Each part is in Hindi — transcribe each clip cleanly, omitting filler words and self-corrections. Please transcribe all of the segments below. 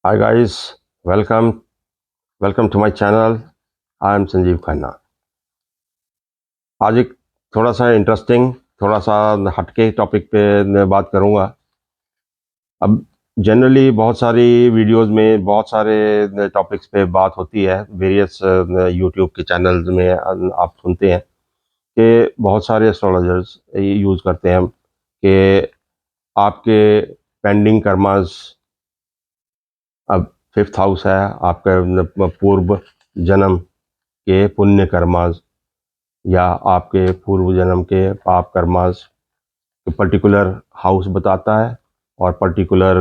Hi guys, welcome to my channel. I am Sanjeev Khanna. आज एक थोड़ा सा इंटरेस्टिंग, थोड़ा सा हटके टॉपिक पे मैं बात करूंगा। अब जनरली बहुत सारी वीडियोस में बहुत सारे टॉपिक्स पे बात होती है, वेरियस यूट्यूब के चैनल्स में आप सुनते हैं कि बहुत सारे एस्ट्रोलॉजर्स यूज़ करते हैं कि आपके पेंडिंग कर्मास, अब फिफ्थ हाउस है आपका पूर्व जन्म के पुण्य कर्मास या आपके पूर्व जन्म के पाप कर्मास पर्टिकुलर हाउस बताता है और पर्टिकुलर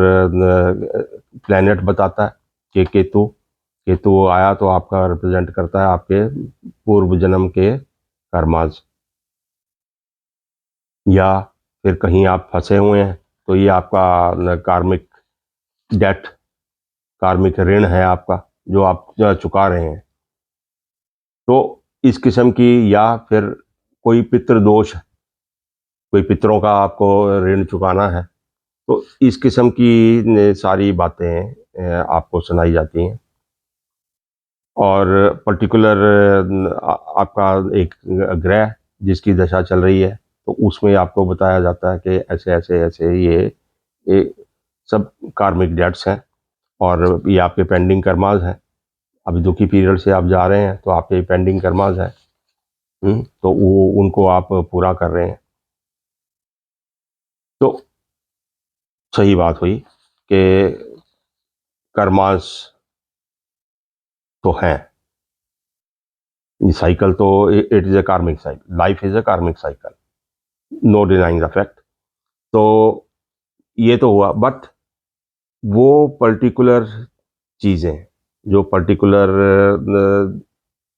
प्लेनेट बताता है कि केतु केतु आया तो आपका रिप्रेजेंट करता है आपके पूर्व जन्म के कर्मास। या फिर कहीं आप फंसे हुए हैं तो ये आपका कार्मिक डेट, कार्मिक ऋण है आपका जो आप चुका रहे हैं। तो इस किस्म की, या फिर कोई पितृदोष, कोई पितरों का आपको ऋण चुकाना है, तो इस किस्म की सारी बातें आपको सुनाई जाती हैं। और पर्टिकुलर आपका एक ग्रह जिसकी दशा चल रही है तो उसमें आपको बताया जाता है कि ऐसे ऐसे ऐसे ये सब कार्मिक डेट्स हैं और ये आपके पेंडिंग कर्मास हैं। अभी दुखी पीरियड से आप जा रहे हैं तो आपके पेंडिंग कर्मास हैं। तो वो उनको आप पूरा कर रहे हैं। तो सही बात हुई कि कर्मास तो हैं। साइकिल तो it is a karmic cycle, life is a karmic cycle, no denying the fact. तो ये तो हुआ, बट वो पर्टिकुलर चीज़ें जो पर्टिकुलर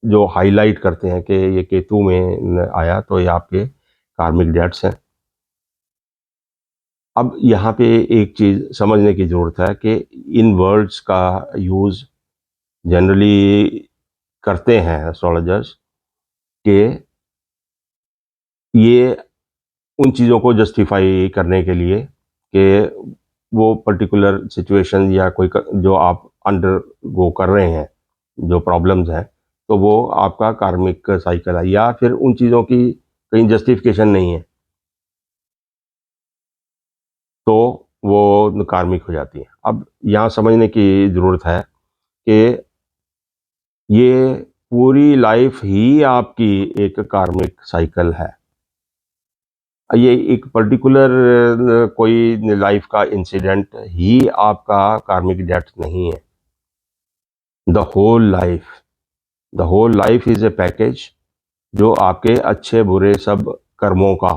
जो हाईलाइट करते हैं कि ये केतु में आया तो ये आपके कार्मिक डेट्स हैं। अब यहाँ पे एक चीज़ समझने की ज़रूरत है कि इन वर्ड्स का यूज़ जनरली करते हैं एस्ट्रोलॉजर्स कि ये उन चीज़ों को जस्टिफाई करने के लिए कि वो पर्टिकुलर सिचुएशन या जो आप अंडर गो कर रहे हैं, जो प्रॉब्लम्स हैं, तो वो आपका कार्मिक साइकिल है, या फिर उन चीज़ों की कहीं जस्टिफिकेशन नहीं है तो वो कार्मिक हो जाती है। अब यहाँ समझने की ज़रूरत है कि ये पूरी लाइफ ही आपकी एक कार्मिक साइकिल है। ये एक पर्टिकुलर कोई लाइफ का इंसिडेंट ही आपका कार्मिक डेथ नहीं है। The whole life, the whole life is a package, जो आपके अच्छे बुरे सब कर्मों का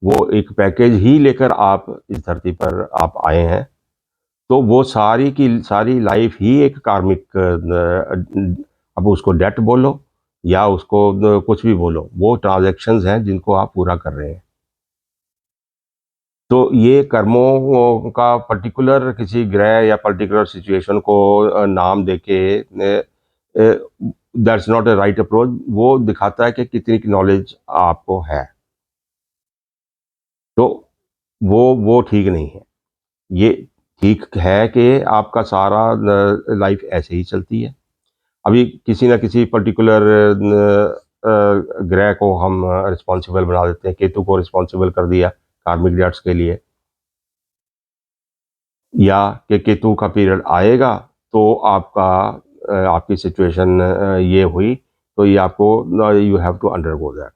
वो एक पैकेज ही लेकर आप इस धरती पर आप आए हैं। तो वो सारी की सारी लाइफ ही एक कार्मिक, अब उसको डेट बोलो या उसको कुछ भी बोलो, वो ट्रांजैक्शंस हैं जिनको आप पूरा कर रहे हैं। तो ये कर्मों का पर्टिकुलर किसी ग्रह या पर्टिकुलर सिचुएशन को नाम देके that's not a right approach. वो दिखाता है कि कितनी नॉलेज आपको है। तो वो ठीक नहीं है। ये ठीक है कि आपका सारा लाइफ ऐसे ही चलती है। अभी किसी न किसी पर्टिकुलर ग्रह को हम रिस्पॉन्सिबल बना देते हैं, केतु को रिस्पॉन्सिबल कर दिया कार्मिक डेट्स के लिए, या कि केतु का पीरियड आएगा तो आपका आपकी सिचुएशन ये हुई तो ये आपको you have to undergo that.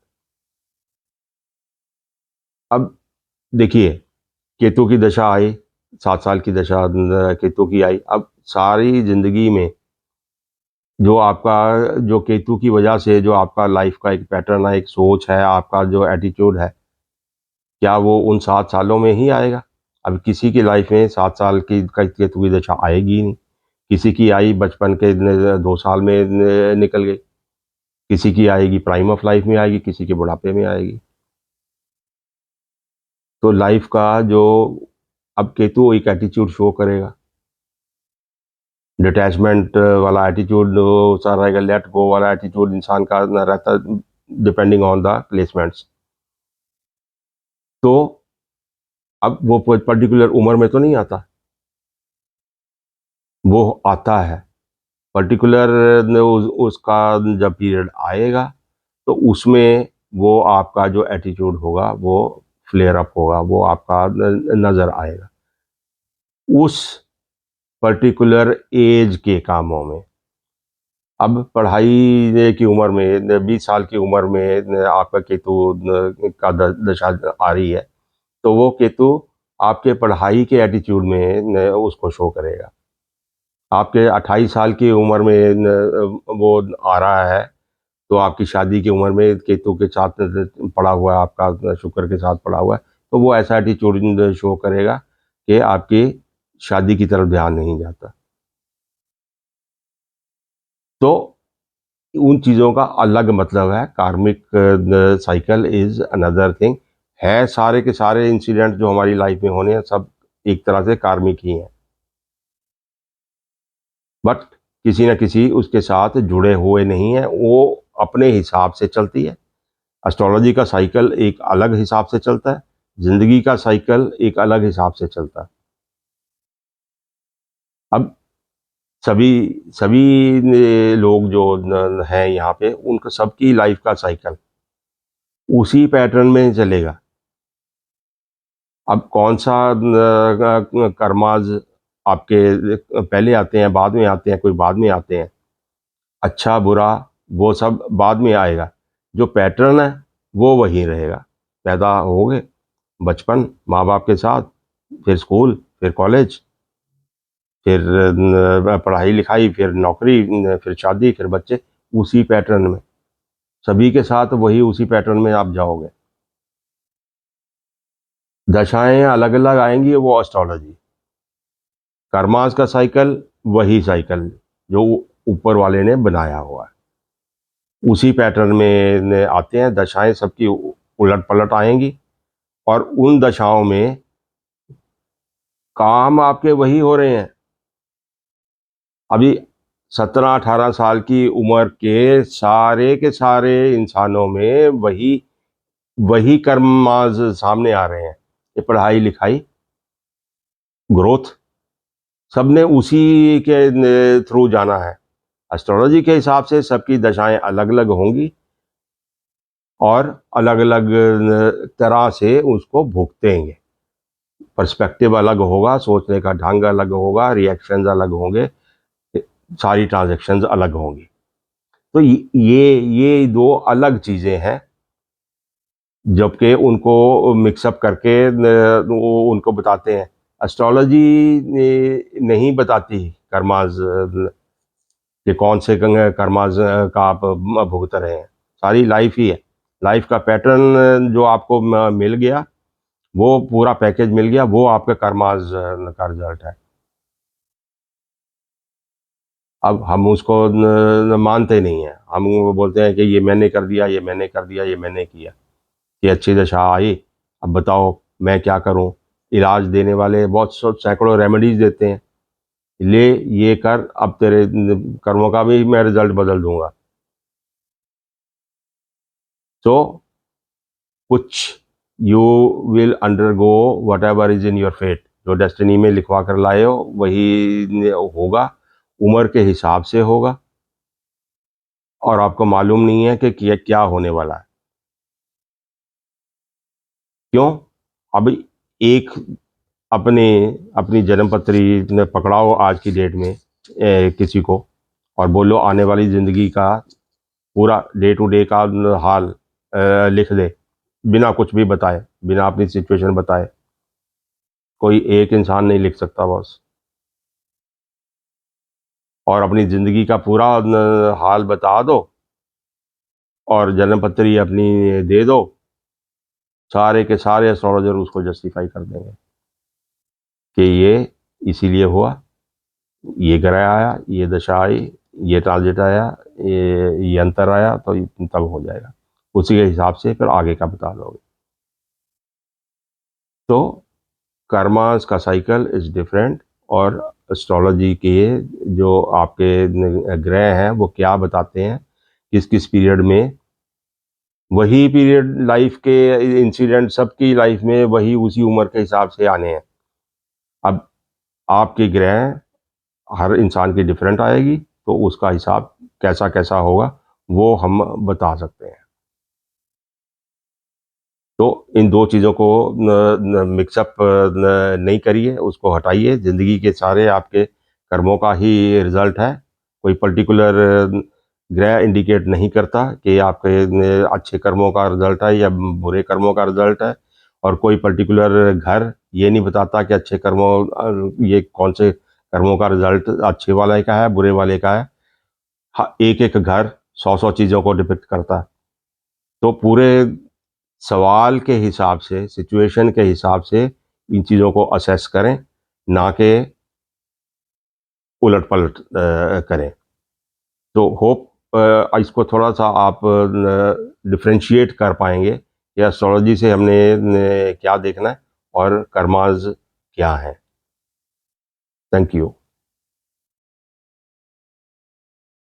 अब देखिए, केतु की दशा आई, 7 साल की दशा केतु की आई। अब सारी जिंदगी में जो आपका, जो केतु की वजह से जो आपका लाइफ का एक पैटर्न है, एक सोच है, आपका जो एटीट्यूड है, क्या वो उन 7 सालों में ही आएगा? अब किसी की लाइफ में 7 साल की केतु की दशा आएगी ही नहीं। किसी की आई बचपन के 2 साल में निकल गई, किसी की आएगी प्राइम ऑफ लाइफ में आएगी, किसी के बुढ़ापे में आएगी। तो लाइफ का जो, अब केतु एक एटीट्यूड शो करेगा, डिटैचमेंट वाला एटीट्यूड सा रहेगा, लेट गो वाला एटीट्यूड इंसान का न रहता, डिपेंडिंग ऑन द प्लेसमेंट्स। तो अब वो पर्टिकुलर उम्र में तो नहीं आता। वो आता है पर्टिकुलर उसका जब पीरियड आएगा तो उसमें वो आपका जो एटीट्यूड होगा वो फ्लेयर अप होगा, वो आपका नज़र आएगा उस पर्टिकुलर एज के कामों में। अब पढ़ाई की उम्र में 20 साल की उम्र में आपका केतु का दशा आ रही है, तो वो केतु आपके पढ़ाई के एटीट्यूड में उसको शो करेगा। आपके 28 साल की उम्र में वो आ रहा है, तो आपकी शादी की उम्र में केतु के साथ पड़ा हुआ है, आपका शुक्र के साथ पड़ा हुआ है, तो वो ऐसा एटीट्यूड शो करेगा कि आपकी शादी की तरफ ध्यान नहीं जाता। तो उन चीज़ों का अलग मतलब है। कार्मिक साइकिल इज अनदर थिंग। है सारे के सारे इंसिडेंट जो हमारी लाइफ में होने हैं सब एक तरह से कार्मिक ही हैं, बट किसी न किसी उसके साथ जुड़े हुए नहीं हैं, वो अपने हिसाब से चलती है। एस्ट्रोलॉजी का साइकिल एक अलग हिसाब से चलता है, जिंदगी का साइकिल एक अलग हिसाब से चलता है। अब सभी सभी लोग जो हैं यहाँ पे, उनका सबकी लाइफ का साइकिल उसी पैटर्न में चलेगा। अब कौन सा कर्माज आपके पहले आते हैं, बाद में आते हैं, कोई बाद में आते हैं, अच्छा बुरा वो सब बाद में आएगा। जो पैटर्न है वो वही रहेगा। पैदा हो गए, बचपन माँ बाप के साथ, फिर स्कूल, फिर कॉलेज, फिर पढ़ाई लिखाई, फिर नौकरी, फिर शादी, फिर बच्चे, उसी पैटर्न में सभी के साथ वही उसी पैटर्न में आप जाओगे। दशाएं अलग अलग आएंगी, वो एस्ट्रोलॉजी। कर्मास का साइकिल वही साइकिल जो ऊपर वाले ने बनाया हुआ है, उसी पैटर्न में आते हैं। दशाएं सबकी उलट पलट आएंगी, और उन दशाओं में काम आपके वही हो रहे हैं। अभी 17-18 साल की उम्र के सारे इंसानों में वही वही कर्माज सामने आ रहे हैं। ये पढ़ाई लिखाई, ग्रोथ, सबने उसी के थ्रू जाना है। एस्ट्रोलॉजी के हिसाब से सबकी दशाएं अलग अलग होंगी, और अलग अलग तरह से उसको भुगतेंगे। पर्सपेक्टिव अलग होगा, सोचने का ढंग अलग होगा, रिएक्शंस अलग होंगे, सारी ट्रांजैक्शंस अलग होंगी। तो ये दो अलग चीज़ें हैं, जबकि उनको मिक्सअप करके वो उनको बताते हैं। एस्ट्रोलॉजी नहीं बताती कर्माज कि कौन से कर्माज का आप भुगत रहे हैं। सारी लाइफ ही है। लाइफ का पैटर्न जो आपको मिल गया, वो पूरा पैकेज मिल गया, वो आपके कर्माज का रिजल्ट है। अब हम उसको मानते नहीं हैं। हम वो बोलते हैं कि ये मैंने कर दिया, ये मैंने कर दिया, ये मैंने किया, ये अच्छी दशा आई, अब बताओ मैं क्या करूं। इलाज देने वाले बहुत सैकड़ों रेमेडीज देते हैं, ले ये कर, अब तेरे कर्मों का भी मैं रिजल्ट बदल दूंगा। तो कुछ you will undergo whatever is in your fate. जो डेस्टिनी में लिखवा कर लाए हो वही होगा, उम्र के हिसाब से होगा, और आपको मालूम नहीं है कि क्या होने वाला है। क्यों? अभी एक अपने अपनी जन्मपत्री में पकड़ाओ आज की डेट में किसी को, और बोलो आने वाली ज़िंदगी का पूरा डे टू डे का हाल लिख दे, बिना कुछ भी बताए, बिना अपनी सिचुएशन बताए। कोई एक इंसान नहीं लिख सकता बॉस। और अपनी ज़िंदगी का पूरा हाल बता दो, और जन्मपत्री अपनी दे दो, सारे के सारे एस्ट्रोलॉजर उसको जस्टिफाई कर देंगे कि ये इसीलिए हुआ, ये ग्रह आया, ये दशा आई, ये ट्रांजिट आया, ये अंतर आया, तो तब हो जाएगा। उसी के हिसाब से फिर आगे का बता लोगे। तो कर्मास का साइकिल इज डिफरेंट, और एस्ट्रोलॉजी के जो आपके ग्रह हैं वो क्या बताते हैं, किस किस पीरियड में, वही पीरियड लाइफ के इंसिडेंट सबकी लाइफ में वही उसी उम्र के हिसाब से आने हैं। अब आपके ग्रह हर इंसान की डिफरेंट आएगी, तो उसका हिसाब कैसा कैसा होगा वो हम बता सकते हैं। तो इन दो चीज़ों को मिक्सअप नहीं करिए, उसको हटाइए। ज़िंदगी के सारे आपके कर्मों का ही रिजल्ट है। कोई पर्टिकुलर ग्रह इंडिकेट नहीं करता कि आपके अच्छे कर्मों का रिजल्ट है या बुरे कर्मों का रिजल्ट है, और कोई पर्टिकुलर घर ये नहीं बताता कि अच्छे कर्मों ये कौन से कर्मों का रिजल्ट अच्छे वाले का है, बुरे वाले का है। हाँ, एक एक घर 100-100 चीज़ों को डिपिक्ट करता है। तो पूरे सवाल के हिसाब से, सिचुएशन के हिसाब से इन चीज़ों को असेस करें, ना कि उलट-पलट करें। तो होप इसको थोड़ा-सा आप डिफरेंशिएट कर पाएँगे कि एस्ट्रोलॉजी से हमने क्या देखना है और कर्माज़ क्या हैं। Thank you.